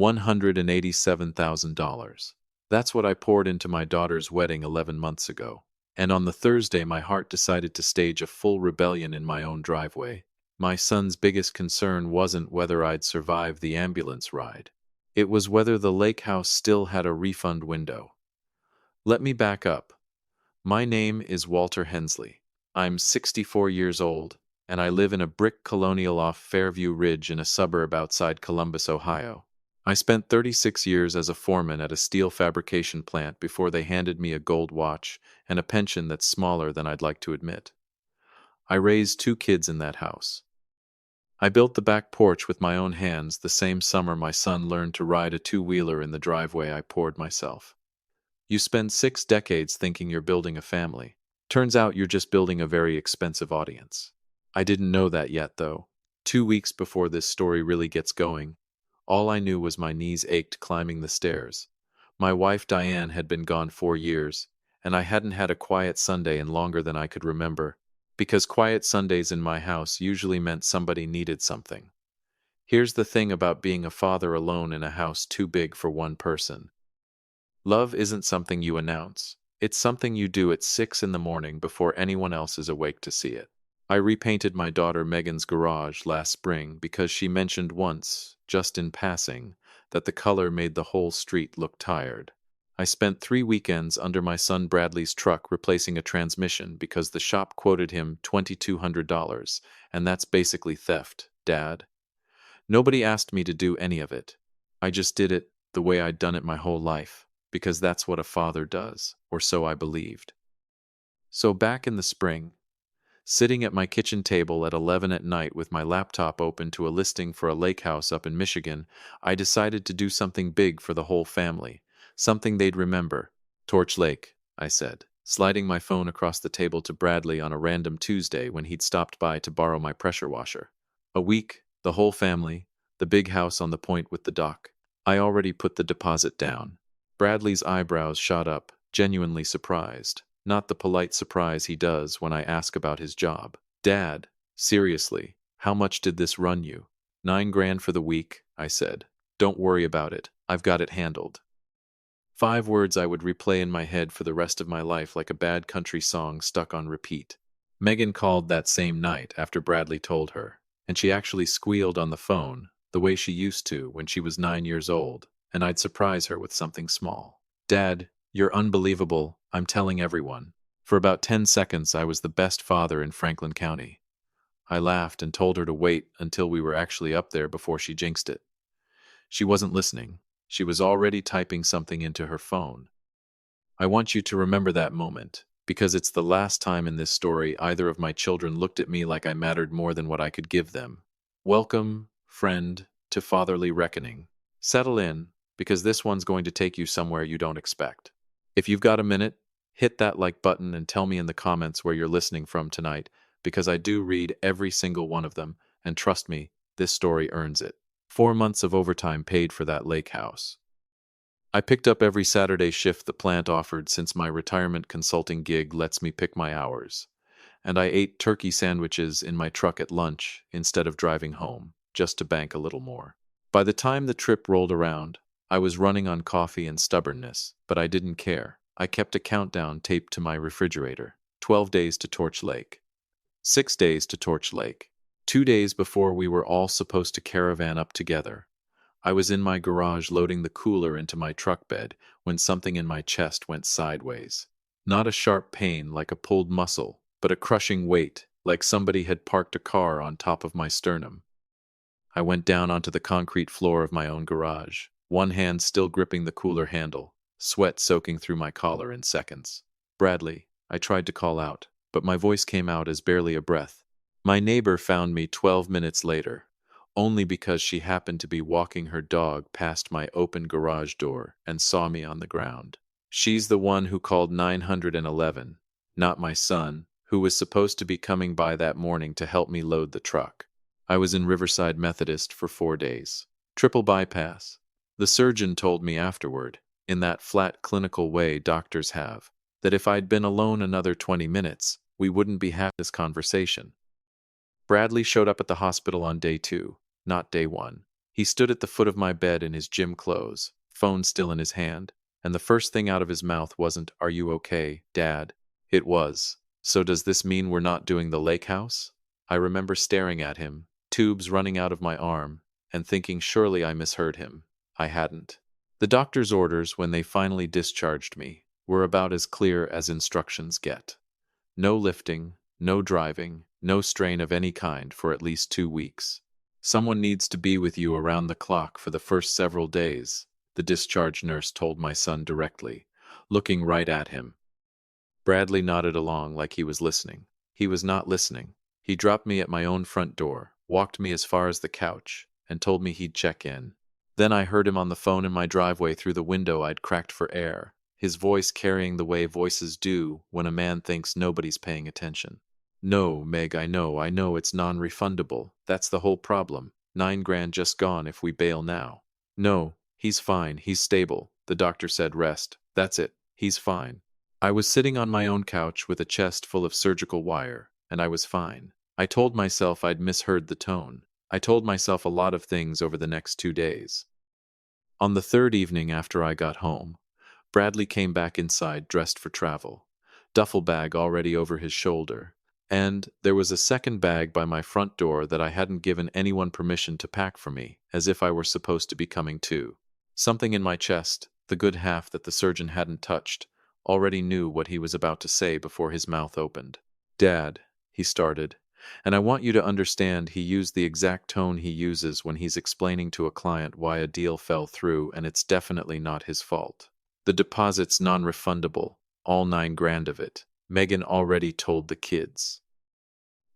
$187,000. That's what I poured into my daughter's wedding 11 months ago. And on the Thursday, my heart decided to stage a full rebellion in my own driveway. My son's biggest concern wasn't whether I'd survive the ambulance ride. It was whether the lake house still had a refund window. Let me back up. My name is Walter Hensley. I'm 64 years old, and I live in a brick colonial off Fairview Ridge in a suburb outside Columbus, Ohio. I spent 36 years as a foreman at a steel fabrication plant before they handed me a gold watch and a pension that's smaller than I'd like to admit. I raised 2 kids in that house. I built the back porch with my own hands the same summer my son learned to ride a 2-wheeler in the driveway I poured myself. You spend 6 decades thinking you're building a family. Turns out you're just building a very expensive audience. I didn't know that yet, though. 2 weeks before this story really gets going, all I knew was my knees ached climbing the stairs. My wife Diane had been gone 4 years, and I hadn't had a quiet Sunday in longer than I could remember, because quiet Sundays in my house usually meant somebody needed something. Here's the thing about being a father alone in a house too big for one person. Love isn't something you announce. It's something you do at 6 in the morning before anyone else is awake to see it. I repainted my daughter Megan's garage last spring because she mentioned once, just in passing, that the color made the whole street look tired. I spent 3 weekends under my son Bradley's truck replacing a transmission because the shop quoted him $2,200, and that's basically theft, Dad. Nobody asked me to do any of it. I just did it the way I'd done it my whole life, because that's what a father does, or so I believed. So back in the spring, sitting at my kitchen table at 11 at night with my laptop open to a listing for a lake house up in Michigan, I decided to do something big for the whole family, something they'd remember. Torch Lake, I said, sliding my phone across the table to Bradley on a random Tuesday when he'd stopped by to borrow my pressure washer. A week, the whole family, the big house on the point with the dock. I already put the deposit down. Bradley's eyebrows shot up, genuinely surprised. Not the polite surprise he does when I ask about his job. Dad, seriously, how much did this run you? $9,000 for the week, I said. Don't worry about it. I've got it handled. 5 words I would replay in my head for the rest of my life like a bad country song stuck on repeat. Megan called that same night after Bradley told her, and she actually squealed on the phone, the way she used to when she was 9 years old, and I'd surprise her with something small. Dad, you're unbelievable, I'm telling everyone. For about 10 seconds I was the best father in Franklin County. I laughed and told her to wait until we were actually up there before she jinxed it. She wasn't listening. She was already typing something into her phone. I want you to remember that moment, because it's the last time in this story either of my children looked at me like I mattered more than what I could give them. Welcome, friend, to Fatherly Reckoning. Settle in, because this one's going to take you somewhere you don't expect. If you've got a minute, hit that like button and tell me in the comments where you're listening from tonight, because I do read every single one of them, and trust me, this story earns it. 4 months of overtime paid for that lake house. I picked up every Saturday shift the plant offered since my retirement consulting gig lets me pick my hours, and I ate turkey sandwiches in my truck at lunch instead of driving home, just to bank a little more. By the time the trip rolled around, I was running on coffee and stubbornness, but I didn't care. I kept a countdown taped to my refrigerator. 12 days to Torch Lake. 6 days to Torch Lake. 2 days before we were all supposed to caravan up together. I was in my garage loading the cooler into my truck bed when something in my chest went sideways. Not a sharp pain like a pulled muscle, but a crushing weight, like somebody had parked a car on top of my sternum. I went down onto the concrete floor of my own garage, one hand still gripping the cooler handle, sweat soaking through my collar in seconds. Bradley, I tried to call out, but my voice came out as barely a breath. My neighbor found me 12 minutes later, only because she happened to be walking her dog past my open garage door and saw me on the ground. She's the one who called 911, not my son, who was supposed to be coming by that morning to help me load the truck. I was in Riverside Methodist for 4 days. Triple bypass. The surgeon told me afterward, in that flat clinical way doctors have, that if I'd been alone another 20 minutes, we wouldn't be having this conversation. Bradley showed up at the hospital on day 2, not day 1. He stood at the foot of my bed in his gym clothes, phone still in his hand, and the first thing out of his mouth wasn't, "Are you okay, Dad?" It was, "So does this mean we're not doing the lake house?" I remember staring at him, tubes running out of my arm, and thinking surely I misheard him. I hadn't. The doctor's orders, when they finally discharged me, were about as clear as instructions get. No lifting, no driving, no strain of any kind for at least 2 weeks. Someone needs to be with you around the clock for the first several days, the discharge nurse told my son directly, looking right at him. Bradley nodded along like he was listening. He was not listening. He dropped me at my own front door, walked me as far as the couch, and told me he'd check in. Then I heard him on the phone in my driveway through the window I'd cracked for air, his voice carrying the way voices do when a man thinks nobody's paying attention. "No, Meg, I know it's non-refundable. That's the whole problem. 9 grand just gone if we bail now." "No, he's fine, he's stable," the doctor said. "Rest. That's it. He's fine." I was sitting on my own couch with a chest full of surgical wire, and I was fine. I told myself I'd misheard the tone. I told myself a lot of things over the next 2 days. On the third evening after I got home, Bradley came back inside dressed for travel, duffel bag already over his shoulder, and there was a second bag by my front door that I hadn't given anyone permission to pack for me, as if I were supposed to be coming too. Something in my chest, the good half that the surgeon hadn't touched, already knew what he was about to say before his mouth opened. "Dad," he started, and I want you to understand he used the exact tone he uses when he's explaining to a client why a deal fell through and it's definitely not his fault. "The deposit's non-refundable, all 9 grand of it. Megan already told the kids.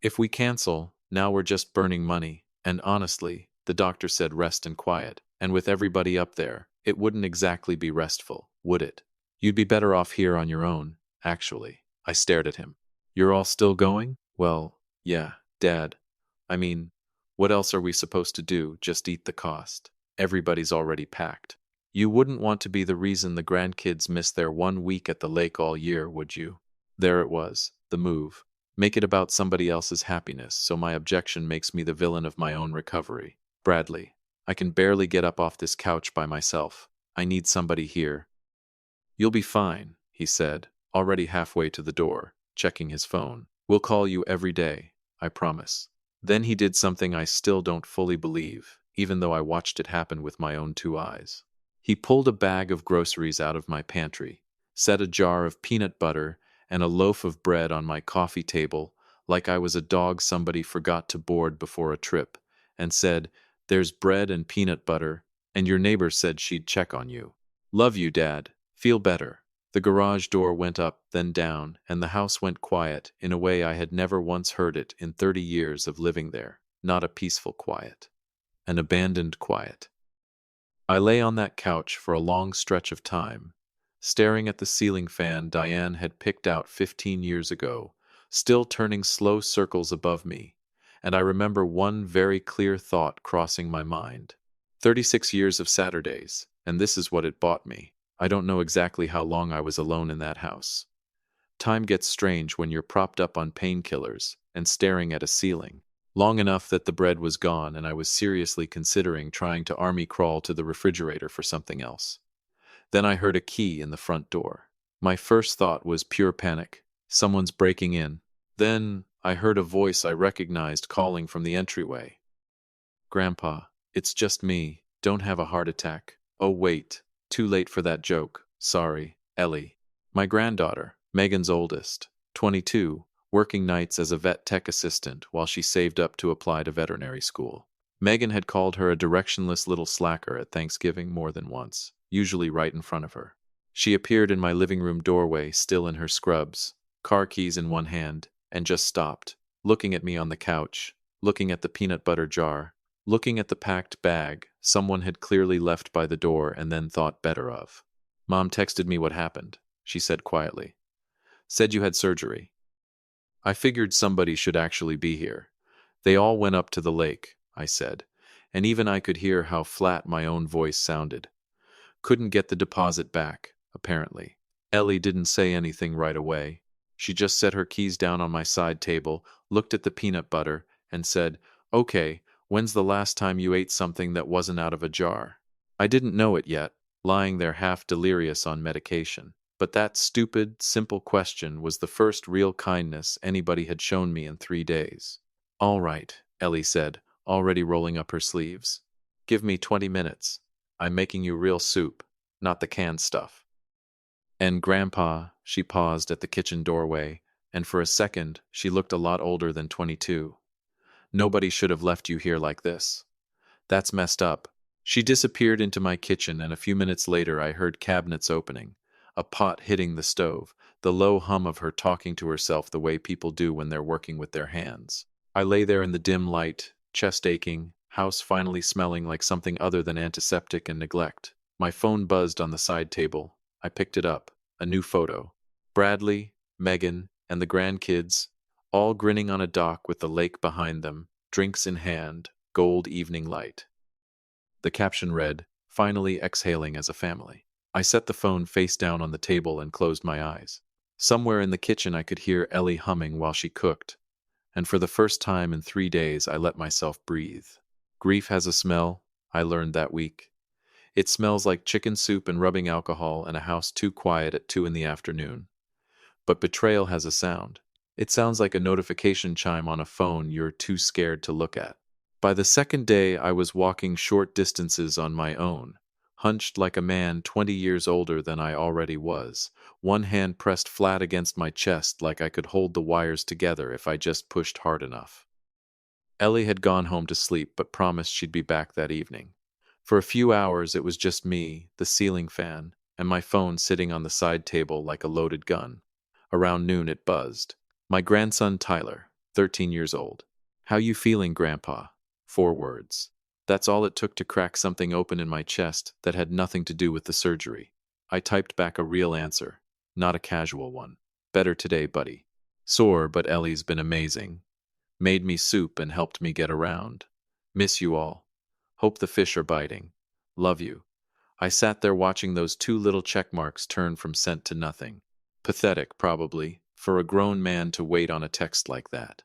If we cancel, now we're just burning money, and honestly," the doctor said, "rest and quiet, and with everybody up there, it wouldn't exactly be restful, would it? You'd be better off here on your own, actually." I stared at him. "You're all still going?" "Well, yeah, Dad. I mean, what else are we supposed to do? Just eat the cost. Everybody's already packed. You wouldn't want to be the reason the grandkids miss their 1 week at the lake all year, would you?" There it was, the move. Make it about somebody else's happiness, so my objection makes me the villain of my own recovery. "Bradley, I can barely get up off this couch by myself. I need somebody here." "You'll be fine," he said, already halfway to the door, checking his phone. "We'll call you every day, I promise." Then he did something I still don't fully believe, even though I watched it happen with my own 2 eyes. He pulled a bag of groceries out of my pantry, set a jar of peanut butter and a loaf of bread on my coffee table like I was a dog somebody forgot to board before a trip, and said, "There's bread and peanut butter, and your neighbor said she'd check on you. Love you, Dad. Feel better." The garage door went up, then down, and the house went quiet in a way I had never once heard it in 30 years of living there. Not a peaceful quiet. An abandoned quiet. I lay on that couch for a long stretch of time, staring at the ceiling fan Diane had picked out 15 years ago, still turning slow circles above me, and I remember one very clear thought crossing my mind. 36 years of Saturdays, and this is what it bought me. I don't know exactly how long I was alone in that house. Time gets strange when you're propped up on painkillers and staring at a ceiling. Long enough that the bread was gone and I was seriously considering trying to army crawl to the refrigerator for something else. Then I heard a key in the front door. My first thought was pure panic. Someone's breaking in. Then I heard a voice I recognized calling from the entryway. "Grandpa, it's just me. Don't have a heart attack. Oh wait, too late for that joke. Sorry, Ellie." My granddaughter, Megan's oldest, 22, working nights as a vet tech assistant while she saved up to apply to veterinary school. Megan had called her a directionless little slacker at Thanksgiving more than once, usually right in front of her. She appeared in my living room doorway, still in her scrubs, car keys in one hand, and just stopped, looking at me on the couch, looking at the peanut butter jar, looking at the packed bag someone had clearly left by the door and then thought better of. "Mom texted me what happened," she said quietly. "Said you had surgery." I figured somebody should actually be here. "They all went up to the lake," I said, and even I could hear how flat my own voice sounded. "Couldn't get the deposit back, apparently." Ellie didn't say anything right away. She just set her keys down on my side table, looked at the peanut butter, and said, "Okay, When's the last time you ate something that wasn't out of a jar? I didn't know it yet, lying there half delirious on medication. But that stupid, simple question was the first real kindness anybody had shown me in 3 days. All right, Ellie said, already rolling up her sleeves. Give me 20 minutes. I'm making you real soup, not the canned stuff. And Grandpa, she paused at the kitchen doorway, and for a second she looked a lot older than 22. Nobody should have left you here like this. That's messed up. She disappeared into my kitchen, and a few minutes later I heard cabinets opening, a pot hitting the stove, the low hum of her talking to herself the way people do when they're working with their hands. I lay there in the dim light, chest aching, house finally smelling like something other than antiseptic and neglect. My phone buzzed on the side table. I picked it up. A new photo. Bradley, Megan, and the grandkids, all grinning on a dock with the lake behind them, drinks in hand, gold evening light. The caption read, "Finally exhaling as a family." I set the phone face down on the table and closed my eyes. Somewhere in the kitchen I could hear Ellie humming while she cooked, and for the first time in 3 days I let myself breathe. Grief has a smell, I learned that week. It smells like chicken soup and rubbing alcohol and a house too quiet at 2 in the afternoon. But betrayal has a sound. It sounds like a notification chime on a phone you're too scared to look at. By the second day, I was walking short distances on my own, hunched like a man 20 years older than I already was, one hand pressed flat against my chest like I could hold the wires together if I just pushed hard enough. Ellie had gone home to sleep but promised she'd be back that evening. For a few hours it was just me, the ceiling fan, and my phone sitting on the side table like a loaded gun. Around noon it buzzed. My grandson Tyler, 13 years old. "How you feeling, Grandpa?" 4 words. That's all it took to crack something open in my chest that had nothing to do with the surgery. I typed back a real answer, not a casual one. "Better today, buddy. Sore, but Ellie's been amazing. Made me soup and helped me get around. Miss you all. Hope the fish are biting. Love you." I sat there watching those 2 little check marks turn from sent to nothing. Pathetic, probably, for a grown man to wait on a text like that.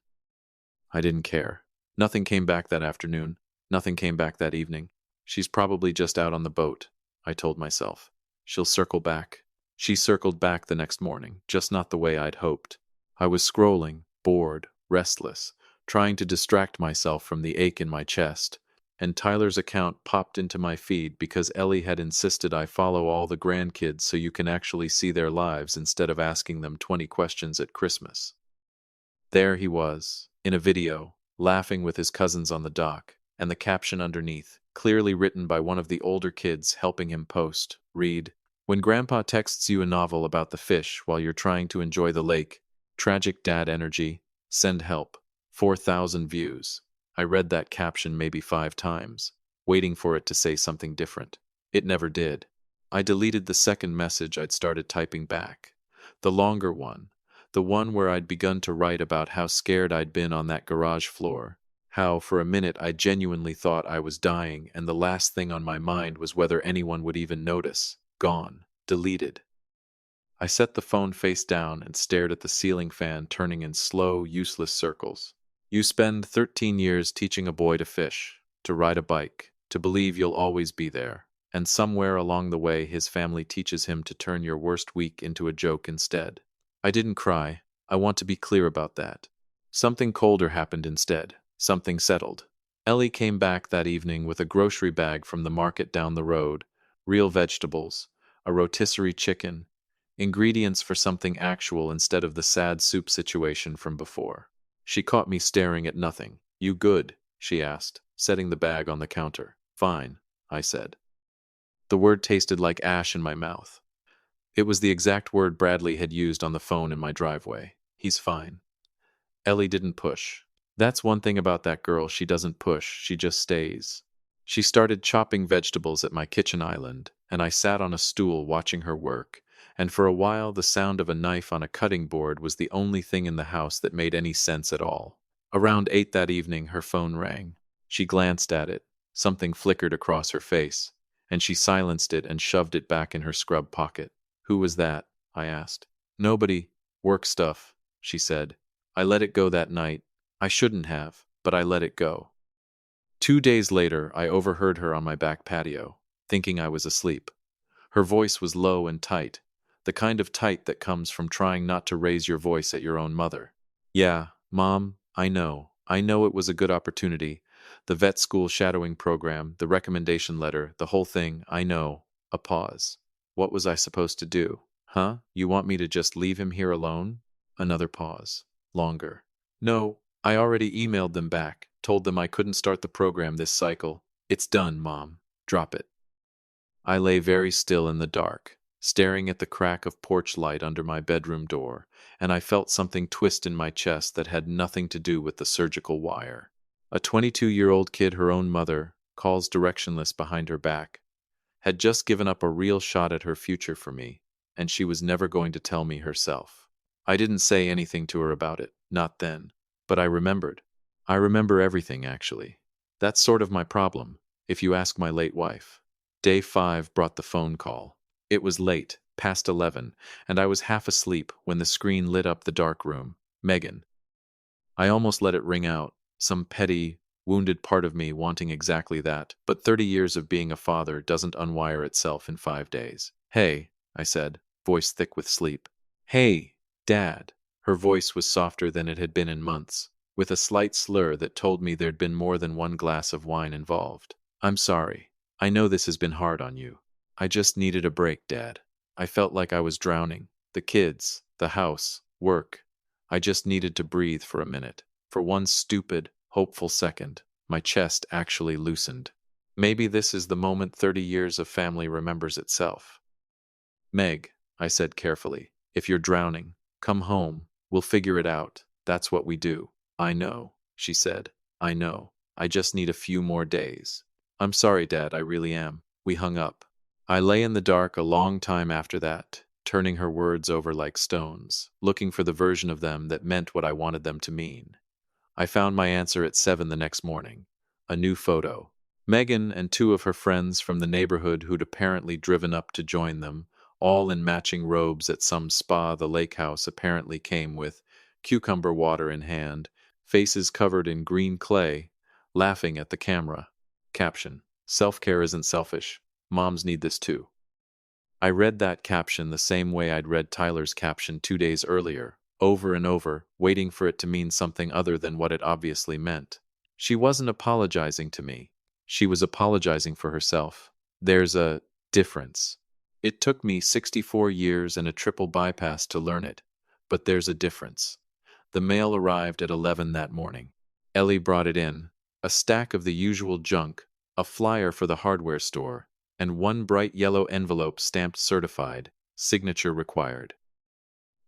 I didn't care. Nothing came back that afternoon. Nothing came back that evening. She's probably just out on the boat, I told myself. She'll circle back. She circled back the next morning, just not the way I'd hoped. I was scrolling, bored, restless, trying to distract myself from the ache in my chest, and Tyler's account popped into my feed because Ellie had insisted I follow all the grandkids so you can actually see their lives instead of asking them 20 questions at Christmas. There he was, in a video, laughing with his cousins on the dock, and the caption underneath, clearly written by one of the older kids helping him post, read, "When Grandpa texts you a novel about the fish while you're trying to enjoy the lake, tragic dad energy, send help." 4,000 views. I read that caption maybe 5 times, waiting for it to say something different. It never did. I deleted the second message I'd started typing back. The longer one. The one where I'd begun to write about how scared I'd been on that garage floor. How, for a minute, I genuinely thought I was dying, and the last thing on my mind was whether anyone would even notice. Gone. Deleted. I set the phone face down and stared at the ceiling fan turning in slow, useless circles. You spend 13 years teaching a boy to fish, to ride a bike, to believe you'll always be there, and somewhere along the way his family teaches him to turn your worst week into a joke instead. I didn't cry. I want to be clear about that. Something colder happened instead. Something settled. Ellie came back that evening with a grocery bag from the market down the road, real vegetables, a rotisserie chicken, ingredients for something actual instead of the sad soup situation from before. She caught me staring at nothing. "You good?" she asked, setting the bag on the counter. "Fine," I said. The word tasted like ash in my mouth. It was the exact word Bradley had used on the phone in my driveway. He's fine. Ellie didn't push. That's one thing about that girl, she doesn't push, she just stays. She started chopping vegetables at my kitchen island, and I sat on a stool watching her work, and for a while the sound of a knife on a cutting board was the only thing in the house that made any sense at all. Around 8 that evening, her phone rang. She glanced at it. Something flickered across her face, and she silenced it and shoved it back in her scrub pocket. "Who was that?" I asked. "Nobody. Work stuff," she said. "I let it go that night. I shouldn't have, but I let it go." 2 days later, I overheard her on my back patio, thinking I was asleep. Her voice was low and tight, the kind of tight that comes from trying not to raise your voice at your own mother. Yeah, Mom, I know. I know it was a good opportunity. The vet school shadowing program, the recommendation letter, the whole thing, I know. A pause. What was I supposed to do? Huh? You want me to just leave him here alone? Another pause. Longer. No, I already emailed them back, told them I couldn't start the program this cycle. It's done, Mom. Drop it. I lay very still in the dark, staring at the crack of porch light under my bedroom door, and I felt something twist in my chest that had nothing to do with the surgical wire. A 22-year-old kid, her own mother, calls directionless behind her back, had just given up a real shot at her future for me, and she was never going to tell me herself. I didn't say anything to her about it, not then, but I remembered. I remember everything, actually. That's sort of my problem, if you ask my late wife. Day 5 brought the phone call. It was late, past 11, and I was half asleep when the screen lit up the dark room. Megan. I almost let it ring out, some petty, wounded part of me wanting exactly that, but 30 years of being a father doesn't unwire itself in 5 days. Hey, I said, voice thick with sleep. Hey, Dad. Her voice was softer than it had been in months, with a slight slur that told me there'd been more than one glass of wine involved. I'm sorry. I know this has been hard on you. I just needed a break, Dad. I felt like I was drowning. The kids, the house, work. I just needed to breathe for a minute. For one stupid, hopeful second, my chest actually loosened. Maybe this is the moment 30 years of family remembers itself. Meg, I said carefully, if you're drowning, come home. We'll figure it out. That's what we do. I know, she said. I know. I just need a few more days. I'm sorry, Dad, I really am. We hung up. I lay in the dark a long time after that, turning her words over like stones, looking for the version of them that meant what I wanted them to mean. I found my answer at 7 the next morning. A new photo. Megan and 2 of her friends from the neighborhood who'd apparently driven up to join them, all in matching robes at some spa the lake house apparently came with, cucumber water in hand, faces covered in green clay, laughing at the camera. Caption: Self-care isn't selfish. Moms need this too. I read that caption the same way I'd read Tyler's caption 2 days earlier, over and over, waiting for it to mean something other than what it obviously meant. She wasn't apologizing to me. She was apologizing for herself. There's a difference. It took me 64 years and a triple bypass to learn it, but there's a difference. The mail arrived at 11 that morning. Ellie brought it in. A stack of the usual junk, a flyer for the hardware store, and one bright yellow envelope stamped certified, signature required.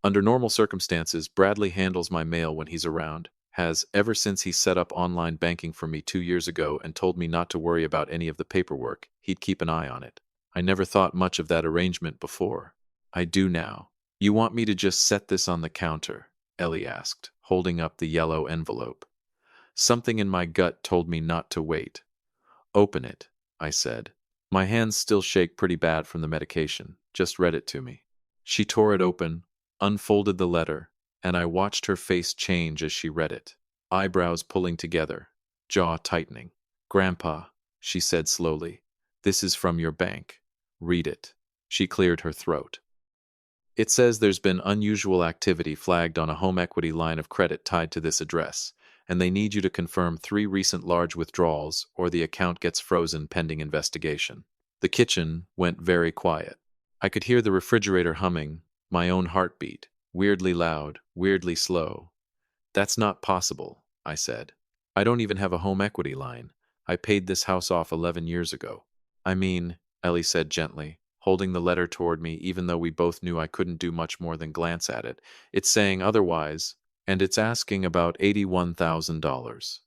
Under normal circumstances, Bradley handles my mail when he's around, has ever since he set up online banking for me 2 years ago and told me not to worry about any of the paperwork. He'd keep an eye on it. I never thought much of that arrangement before. I do now. You want me to just set this on the counter? Ellie asked, holding up the yellow envelope. Something in my gut told me not to wait. Open it, I said. My hands still shake pretty bad from the medication. Just read it to me. She tore it open, unfolded the letter, and I watched her face change as she read it. Eyebrows pulling together, jaw tightening. Grandpa, she said slowly, this is from your bank. Read it. She cleared her throat. It says there's been unusual activity flagged on a home equity line of credit tied to this address, and they need you to confirm 3 recent large withdrawals or the account gets frozen pending investigation. The kitchen went very quiet. I could hear the refrigerator humming, my own heartbeat, weirdly loud, weirdly slow. That's not possible, I said. I don't even have a home equity line. I paid this house off 11 years ago. I mean, Ellie said gently, holding the letter toward me even though we both knew I couldn't do much more than glance at it. It's saying otherwise, and it's asking about $81,000.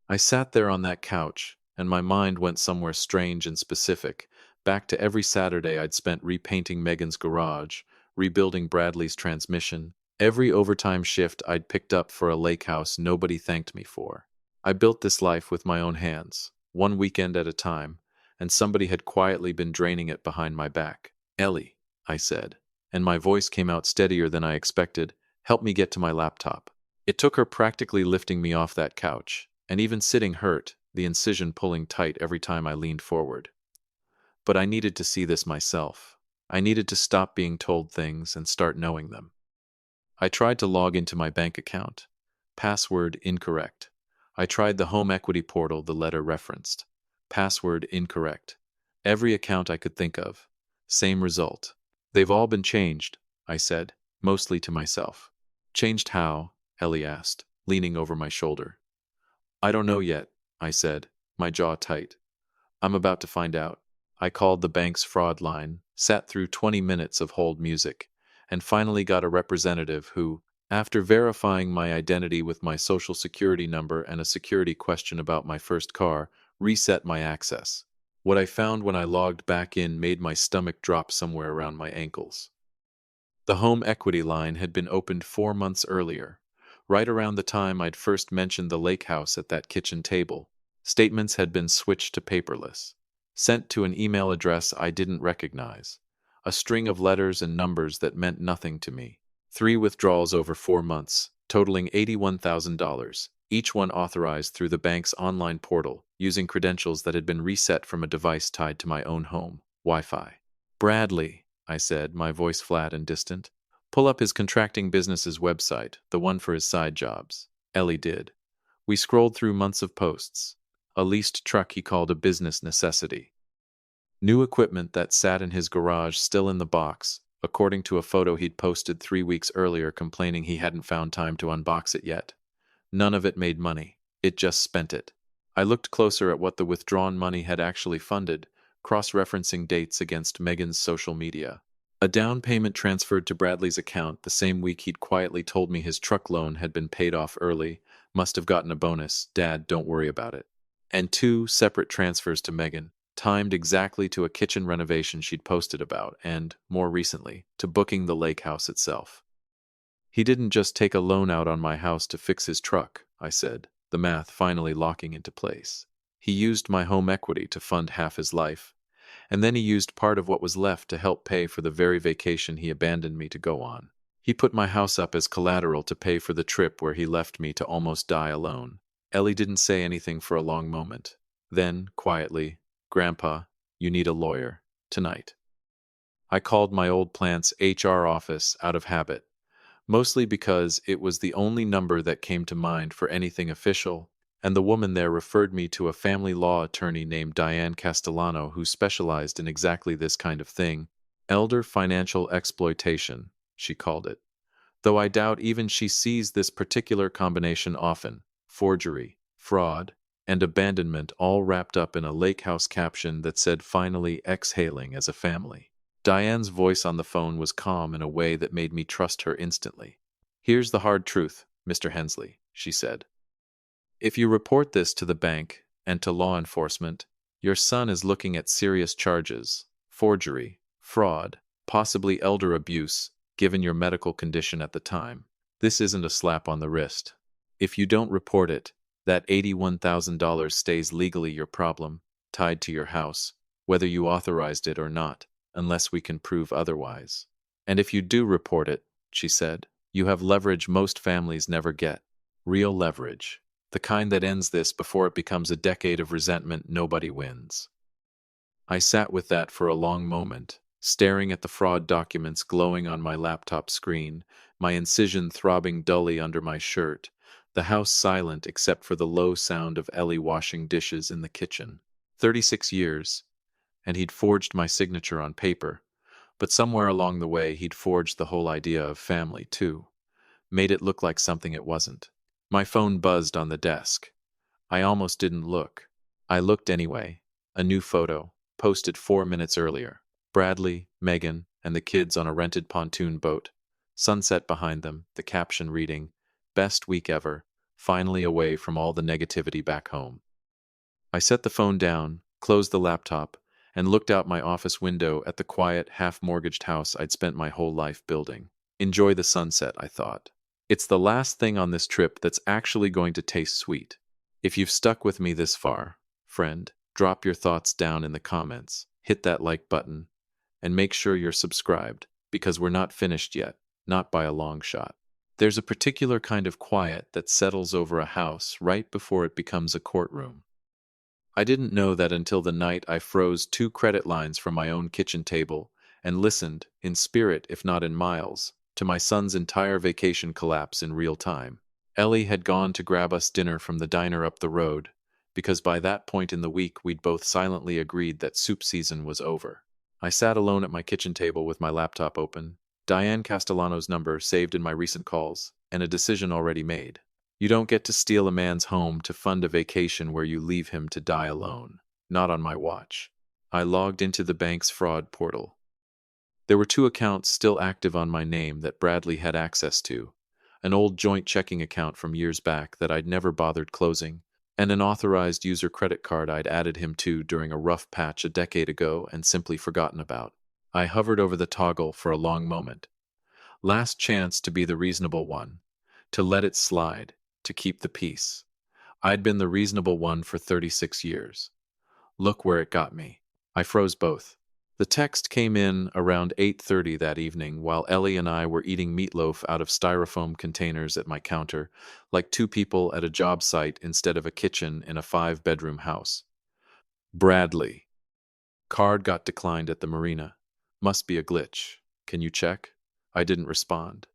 I sat there on that couch, and my mind went somewhere strange and specific, back to every Saturday I'd spent repainting Megan's garage, rebuilding Bradley's transmission, every overtime shift I'd picked up for a lake house nobody thanked me for. I built this life with my own hands, one weekend at a time, and somebody had quietly been draining it behind my back. Ellie, I said, and my voice came out steadier than I expected, help me get to my laptop. It took her practically lifting me off that couch, and even sitting hurt, the incision pulling tight every time I leaned forward. But I needed to see this myself. I needed to stop being told things and start knowing them. I tried to log into my bank account. Password incorrect. I tried the home equity portal the letter referenced. Password incorrect. Every account I could think of. Same result. They've all been changed, I said, mostly to myself. Changed how? Ellie asked, leaning over my shoulder. I don't know yet, I said, my jaw tight. I'm about to find out. I called the bank's fraud line, sat through 20 minutes of hold music, and finally got a representative who, after verifying my identity with my social security number and a security question about my first car, reset my access. What I found when I logged back in made my stomach drop somewhere around my ankles. The home equity line had been opened 4 months earlier, right around the time I'd first mentioned the lake house at that kitchen table. Statements had been switched to paperless, sent to an email address I didn't recognize, a string of letters and numbers that meant nothing to me. 3 withdrawals over 4 months, totaling $81,000, each one authorized through the bank's online portal, using credentials that had been reset from a device tied to my own home, Wi-Fi. Bradley, I said, my voice flat and distant. Pull up his contracting business's website, the one for his side jobs. Ellie did. We scrolled through months of posts. A leased truck he called a business necessity. New equipment that sat in his garage still in the box, according to a photo he'd posted 3 weeks earlier complaining he hadn't found time to unbox it yet. None of it made money. It just spent it. I looked closer at what the withdrawn money had actually funded, cross-referencing dates against Megan's social media. A down payment transferred to Bradley's account the same week he'd quietly told me his truck loan had been paid off early, must have gotten a bonus, Dad, don't worry about it. And 2 separate transfers to Megan, timed exactly to a kitchen renovation she'd posted about, and, more recently, to booking the lake house itself. He didn't just take a loan out on my house to fix his truck, I said, the math finally locking into place. He used my home equity to fund half his life, and then he used part of what was left to help pay for the very vacation he abandoned me to go on. He put my house up as collateral to pay for the trip where he left me to almost die alone. Ellie didn't say anything for a long moment. Then, quietly, Grandpa, you need a lawyer, tonight. I called my old plant's HR office out of habit, mostly because it was the only number that came to mind for anything official, and the woman there referred me to a family law attorney named Diane Castellano who specialized in exactly this kind of thing, elder financial exploitation, she called it. Though I doubt even she sees this particular combination often, forgery, fraud, and abandonment all wrapped up in a lake house caption that said finally exhaling as a family. Diane's voice on the phone was calm in a way that made me trust her instantly. Here's the hard truth, Mr. Hensley, she said. If you report this to the bank and to law enforcement, your son is looking at serious charges, forgery, fraud, possibly elder abuse, given your medical condition at the time. This isn't a slap on the wrist. If you don't report it, that $81,000 stays legally your problem, tied to your house, whether you authorized it or not, unless we can prove otherwise. And if you do report it, she said, you have leverage most families never get. Real leverage. The kind that ends this before it becomes a decade of resentment nobody wins. I sat with that for a long moment, staring at the fraud documents glowing on my laptop screen, my incision throbbing dully under my shirt, the house silent except for the low sound of Ellie washing dishes in the kitchen. 36 years, and he'd forged my signature on paper, but somewhere along the way he'd forged the whole idea of family, too. Made it look like something it wasn't. My phone buzzed on the desk. I almost didn't look. I looked anyway. A new photo, posted 4 minutes earlier. Bradley, Megan, and the kids on a rented pontoon boat. Sunset behind them, the caption reading, "Best week ever, finally away from all the negativity back home." I set the phone down, closed the laptop, and looked out my office window at the quiet, half-mortgaged house I'd spent my whole life building. Enjoy the sunset, I thought. It's the last thing on this trip that's actually going to taste sweet. If you've stuck with me this far, friend, drop your thoughts down in the comments, hit that like button, and make sure you're subscribed, because we're not finished yet, not by a long shot. There's a particular kind of quiet that settles over a house right before it becomes a courtroom. I didn't know that until the night I froze 2 credit lines from my own kitchen table and listened, in spirit if not in miles, to my son's entire vacation collapse in real time. Ellie had gone to grab us dinner from the diner up the road, because by that point in the week we'd both silently agreed that soup season was over. I sat alone at my kitchen table with my laptop open, Diane Castellano's number saved in my recent calls, and a decision already made. You don't get to steal a man's home to fund a vacation where you leave him to die alone. Not on my watch. I logged into the bank's fraud portal. There were 2 accounts still active on my name that Bradley had access to, an old joint checking account from years back that I'd never bothered closing, and an authorized user credit card I'd added him to during a rough patch a decade ago and simply forgotten about. I hovered over the toggle for a long moment. Last chance to be the reasonable one, to let it slide, to keep the peace. I'd been the reasonable one for 36 years. Look where it got me. I froze both. The text came in around 8:30 that evening while Ellie and I were eating meatloaf out of styrofoam containers at my counter, like 2 people at a job site instead of a kitchen in a 5-bedroom house. Bradley. Card got declined at the marina. Must be a glitch. Can you check? I didn't respond.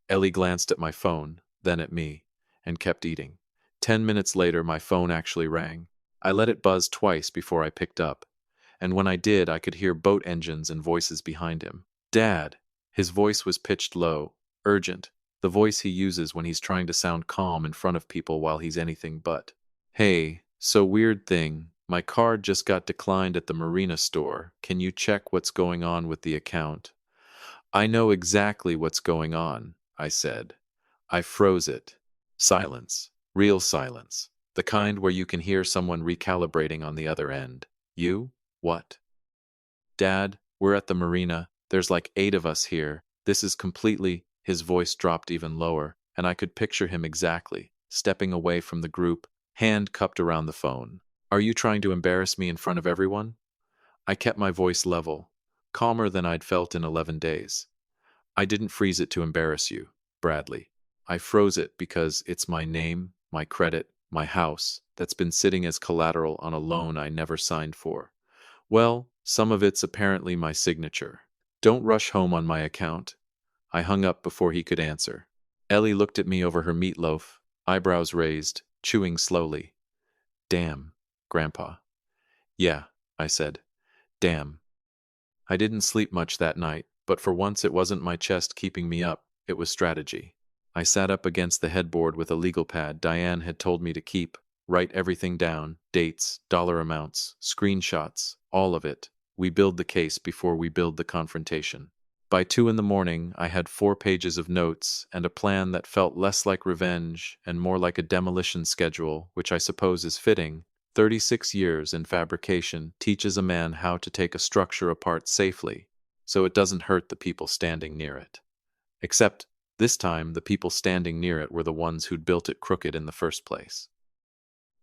Ellie glanced at my phone, then at me, and kept eating. 10 minutes later, my phone actually rang. I let it buzz twice before I picked up, and when I did, I could hear boat engines and voices behind him. Dad! His voice was pitched low, urgent, the voice he uses when he's trying to sound calm in front of people while he's anything but. Hey, so weird thing. My card just got declined at the marina store. Can you check what's going on with the account? I know exactly what's going on, I said. I froze it. Silence. Real silence. The kind where you can hear someone recalibrating on the other end. You? What? Dad, we're at the marina. There's like 8 of us here. This is completely... His voice dropped even lower, and I could picture him exactly, stepping away from the group, hand cupped around the phone. Are you trying to embarrass me in front of everyone? I kept my voice level, calmer than I'd felt in 11 days. I didn't freeze it to embarrass you, Bradley. I froze it because it's my name, my credit, my house, that's been sitting as collateral on a loan I never signed for. Well, some of it's apparently my signature. Don't rush home on my account. I hung up before he could answer. Ellie looked at me over her meatloaf, eyebrows raised, chewing slowly. Damn, Grandpa. Yeah, I said. Damn. I didn't sleep much that night, but for once it wasn't my chest keeping me up, it was strategy. I sat up against the headboard with a legal pad Diane had told me to keep, write everything down, dates, dollar amounts, screenshots, all of it. We build the case before we build the confrontation. By 2 in the morning, I had 4 pages of notes and a plan that felt less like revenge and more like a demolition schedule, which I suppose is fitting. 36 years in fabrication teaches a man how to take a structure apart safely, so it doesn't hurt the people standing near it. Except, this time, the people standing near it were the ones who'd built it crooked in the first place.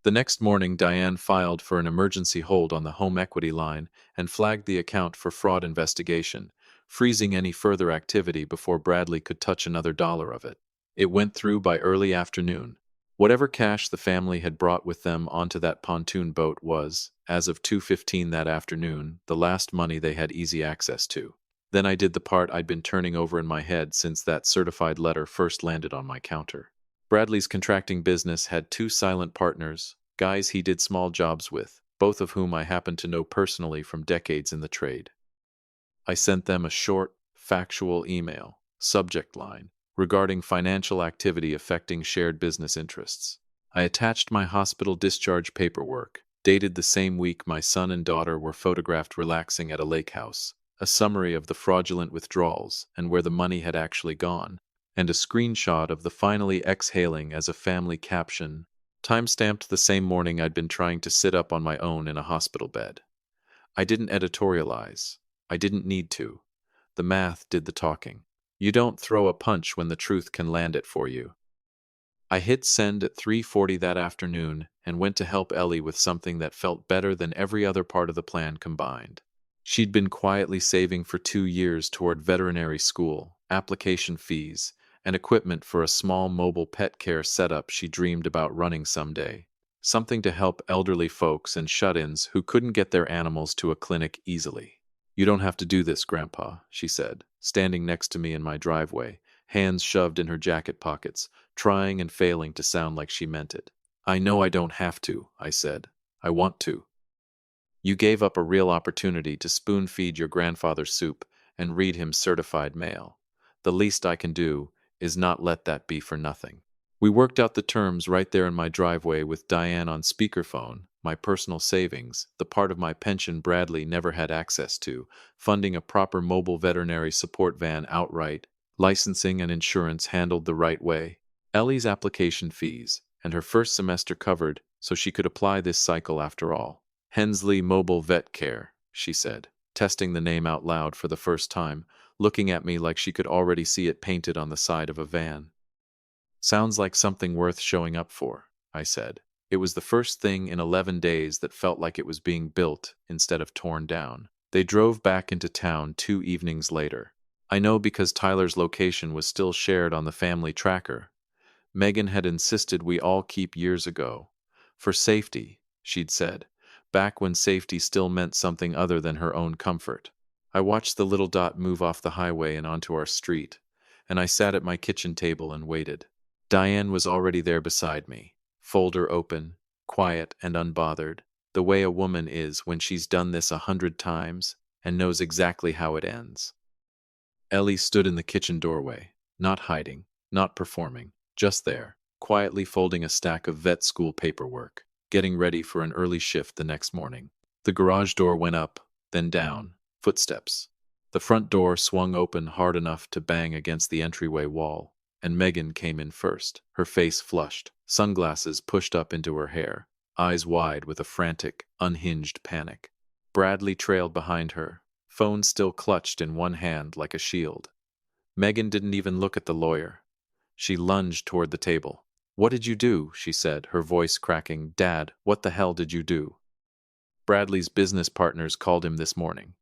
The next morning, Diane filed for an emergency hold on the home equity line and flagged the account for fraud investigation, freezing any further activity before Bradley could touch another dollar of it. It went through by early afternoon. Whatever cash the family had brought with them onto that pontoon boat was, as of 2:15 that afternoon, the last money they had easy access to. Then I did the part I'd been turning over in my head since that certified letter first landed on my counter. Bradley's contracting business had 2 silent partners, guys he did small jobs with, both of whom I happened to know personally from decades in the trade. I sent them a short, factual email, subject line, regarding financial activity affecting shared business interests. I attached my hospital discharge paperwork, dated the same week my son and daughter were photographed relaxing at a lake house, a summary of the fraudulent withdrawals and where the money had actually gone, and a screenshot of the finally exhaling as a family caption, time-stamped the same morning I'd been trying to sit up on my own in a hospital bed. I didn't editorialize. I didn't need to. The math did the talking. You don't throw a punch when the truth can land it for you. I hit send at 3:40 that afternoon and went to help Ellie with something that felt better than every other part of the plan combined. She'd been quietly saving for 2 years toward veterinary school, application fees, and equipment for a small mobile pet care setup she dreamed about running someday. something to help elderly folks and shut-ins who couldn't get their animals to a clinic easily. "You don't have to do this, Grandpa," she said, standing next to me in my driveway, hands shoved in her jacket pockets, trying and failing to sound like she meant it. "I know I don't have to," I said. "I want to. You gave up a real opportunity to spoon-feed your grandfather soup and read him certified mail. The least I can do is not let that be for nothing." We worked out the terms right there in my driveway with Diane on speakerphone, my personal savings, the part of my pension Bradley never had access to, funding a proper mobile veterinary support van outright, licensing and insurance handled the right way, Ellie's application fees, and her first semester covered so she could apply this cycle after all. "Hensley Mobile Vet Care," she said, testing the name out loud for the first time, looking at me like she could already see it painted on the side of a van. "Sounds like something worth showing up for," I said. It was the first thing in 11 days that felt like it was being built instead of torn down. They drove back into town 2 evenings later. I know because Tyler's location was still shared on the family tracker. Megan had insisted we all keep years ago. For safety, she'd said, back when safety still meant something other than her own comfort. I watched the little dot move off the highway and onto our street, and I sat at my kitchen table and waited. Diane was already there beside me, folder open, quiet and unbothered, the way a woman is when she's done this 100 times and knows exactly how it ends. Ellie stood in the kitchen doorway, not hiding, not performing, just there, quietly folding a stack of vet school paperwork, getting ready for an early shift the next morning. The garage door went up, then down, footsteps. The front door swung open hard enough to bang against the entryway wall, and Megan came in first, her face flushed, sunglasses pushed up into her hair, eyes wide with a frantic, unhinged panic. Bradley trailed behind her, phone still clutched in one hand like a shield. Megan didn't even look at the lawyer. She lunged toward the table. "What did you do?" she said, her voice cracking. "Dad, what the hell did you do?" "Bradley's business partners called him this morning.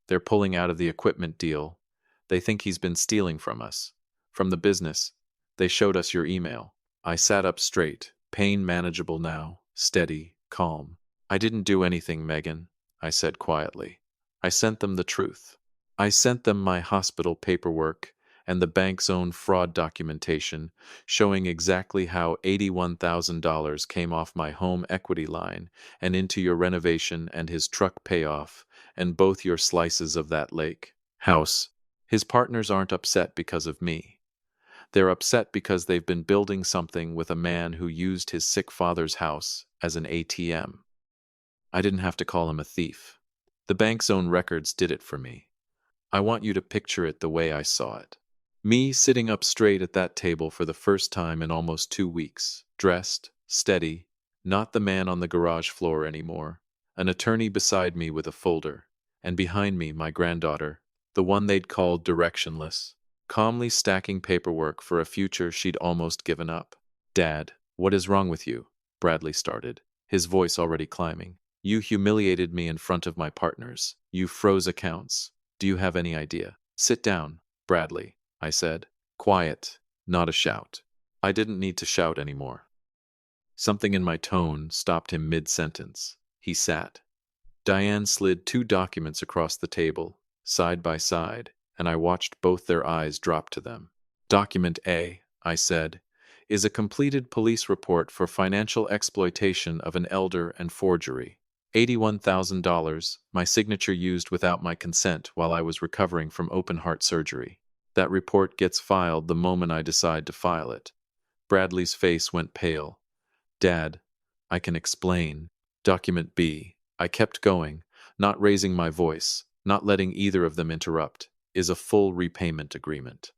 They're pulling out of the equipment deal. They think he's been stealing from us. From the business. They showed us your email." I sat up straight, pain manageable now, steady, calm. "I didn't do anything, Megan," I said quietly. "I sent them the truth. I sent them my hospital paperwork and the bank's own fraud documentation showing exactly how $81,000 came off my home equity line and into your renovation and his truck payoff and both your slices of that lake house. His partners aren't upset because of me. They're upset because they've been building something with a man who used his sick father's house as an ATM. I didn't have to call him a thief. The bank's own records did it for me. I want you to picture it the way I saw it. Me sitting up straight at that table for the first time in almost 2 weeks, dressed, steady, not the man on the garage floor anymore, an attorney beside me with a folder, and behind me my granddaughter, the one they'd called directionless, calmly stacking paperwork for a future she'd almost given up. "Dad, what is wrong with you?" Bradley started, his voice already climbing. "You humiliated me in front of my partners. You froze accounts. Do you have any idea?" "Sit down, Bradley," I said. Quiet, not a shout. I didn't need to shout anymore. Something in my tone stopped him mid-sentence. He sat. Diane slid 2 documents across the table, side by side, and I watched both their eyes drop to them. "Document A," I said, "is a completed police report for financial exploitation of an elder and forgery. $81,000, my signature used without my consent while I was recovering from open-heart surgery. That report gets filed the moment I decide to file it." Bradley's face went pale. "Dad, I can explain." "Document B," I kept going, not raising my voice, not letting either of them interrupt, "is a full repayment agreement.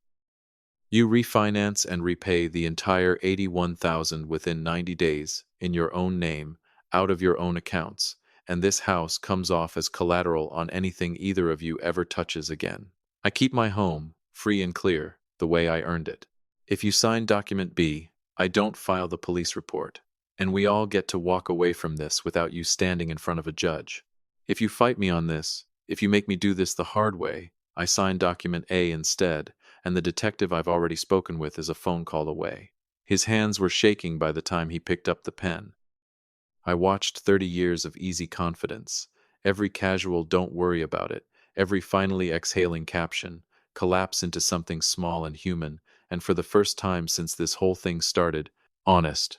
You refinance and repay the entire $81,000 within 90 days, in your own name, out of your own accounts, and this house comes off as collateral on anything either of you ever touches again. I keep my home, free and clear, the way I earned it. If you sign document B, I don't file the police report, and we all get to walk away from this without you standing in front of a judge. If you fight me on this, if you make me do this the hard way, I sign document A instead, and the detective I've already spoken with is a phone call away." His hands were shaking by the time he picked up the pen. I watched 30 years of easy confidence, every casual "don't worry about it," every finally exhaling caption, collapse into something small and human, and for the first time since this whole thing started, honest.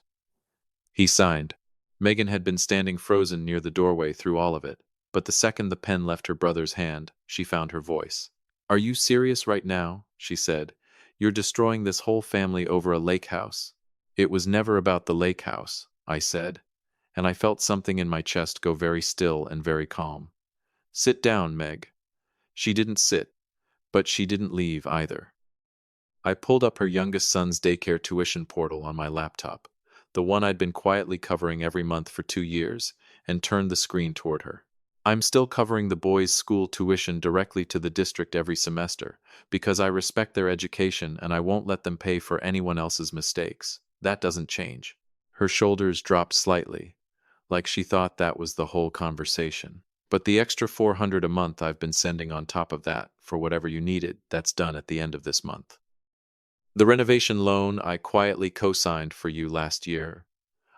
He signed. Megan had been standing frozen near the doorway through all of it, but the second the pen left her brother's hand, she found her voice. "Are you serious right now?" she said. "You're destroying this whole family over a lake house." "It was never about the lake house," I said, and I felt something in my chest go very still and very calm. "Sit down, Meg." She didn't sit, but she didn't leave either. I pulled up her youngest son's daycare tuition portal on my laptop, the one I'd been quietly covering every month for 2 years, and turned the screen toward her. "I'm still covering the boys' school tuition directly to the district every semester, because I respect their education and I won't let them pay for anyone else's mistakes. That doesn't change." Her shoulders dropped slightly, like she thought that was the whole conversation. "But the extra 400 a month I've been sending on top of that, for whatever you needed, that's done at the end of this month. The renovation loan I quietly co-signed for you last year.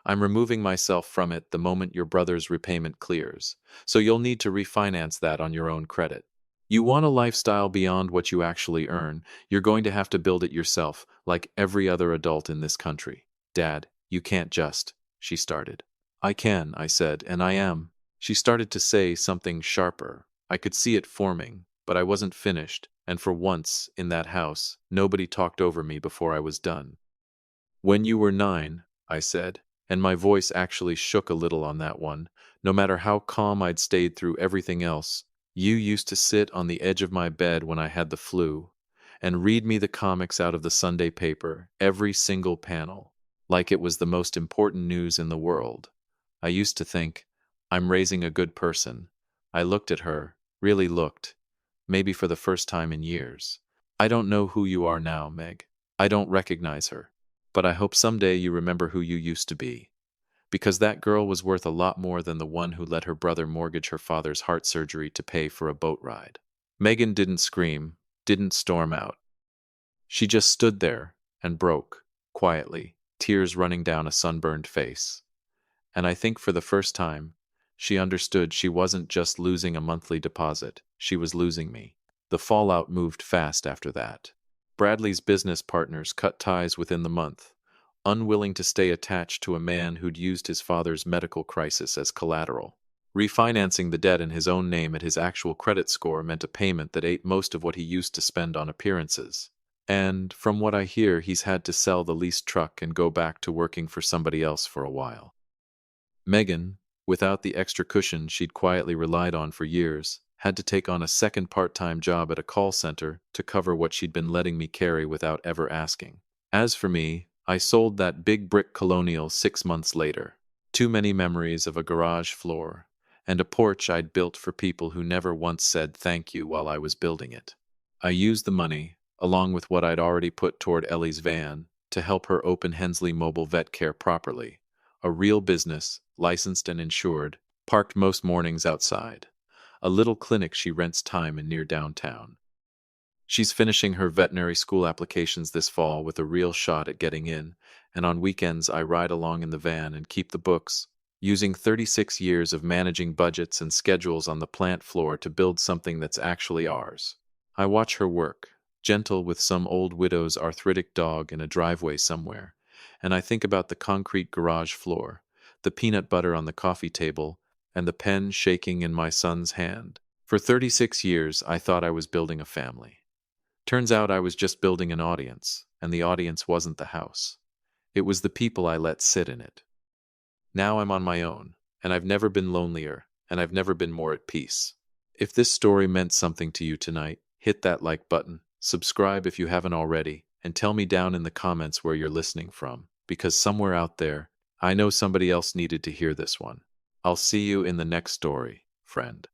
I'm removing myself from it the moment your brother's repayment clears, so you'll need to refinance that on your own credit. You want a lifestyle beyond what you actually earn, you're going to have to build it yourself, like every other adult in this country. Dad, you can't just," she started. "I can," I said, "and I am." She started to say something sharper. I could see it forming, but I wasn't finished, and for once, in that house, nobody talked over me before I was done. "When you were 9, I said, and my voice actually shook a little on that one, no matter how calm I'd stayed through everything else, "you used to sit on the edge of my bed when I had the flu, and read me the comics out of the Sunday paper, every single panel, like it was the most important news in the world. I used to think, I'm raising a good person." I looked at her, really looked, maybe for the first time in years. "I don't know who you are now, Meg. I don't recognize her. But I hope someday you remember who you used to be. Because that girl was worth a lot more than the one who let her brother mortgage her father's heart surgery to pay for a boat ride." Megan didn't scream, didn't storm out. She just stood there and broke, quietly, tears running down a sunburned face. And I think for the first time, she understood she wasn't just losing a monthly deposit, she was losing me. The fallout moved fast after that. Bradley's business partners cut ties within the month, unwilling to stay attached to a man who'd used his father's medical crisis as collateral. Refinancing the debt in his own name at his actual credit score meant a payment that ate most of what he used to spend on appearances. And, from what I hear, he's had to sell the leased truck and go back to working for somebody else for a while. Megan, without the extra cushion she'd quietly relied on for years, had to take on a second part-time job at a call center to cover what she'd been letting me carry without ever asking. As for me, I sold that big brick colonial 6 months later. Too many memories of a garage floor and a porch I'd built for people who never once said thank you while I was building it. I used the money, along with what I'd already put toward Ellie's van, to help her open Hensley Mobile Vet Care properly. A real business, licensed and insured, parked most mornings outside. A little clinic she rents time in near downtown. She's finishing her veterinary school applications this fall with a real shot at getting in, and on weekends I ride along in the van and keep the books, using 36 years of managing budgets and schedules on the plant floor to build something that's actually ours. I watch her work, gentle with some old widow's arthritic dog in a driveway somewhere, and I think about the concrete garage floor, the peanut butter on the coffee table, and the pen shaking in my son's hand. For 36 years, I thought I was building a family. Turns out I was just building an audience, and the audience wasn't the house. It was the people I let sit in it. Now I'm on my own, and I've never been lonelier, and I've never been more at peace. If this story meant something to you tonight, hit that like button, subscribe if you haven't already, and tell me down in the comments where you're listening from, because somewhere out there, I know somebody else needed to hear this one. I'll see you in the next story, friend.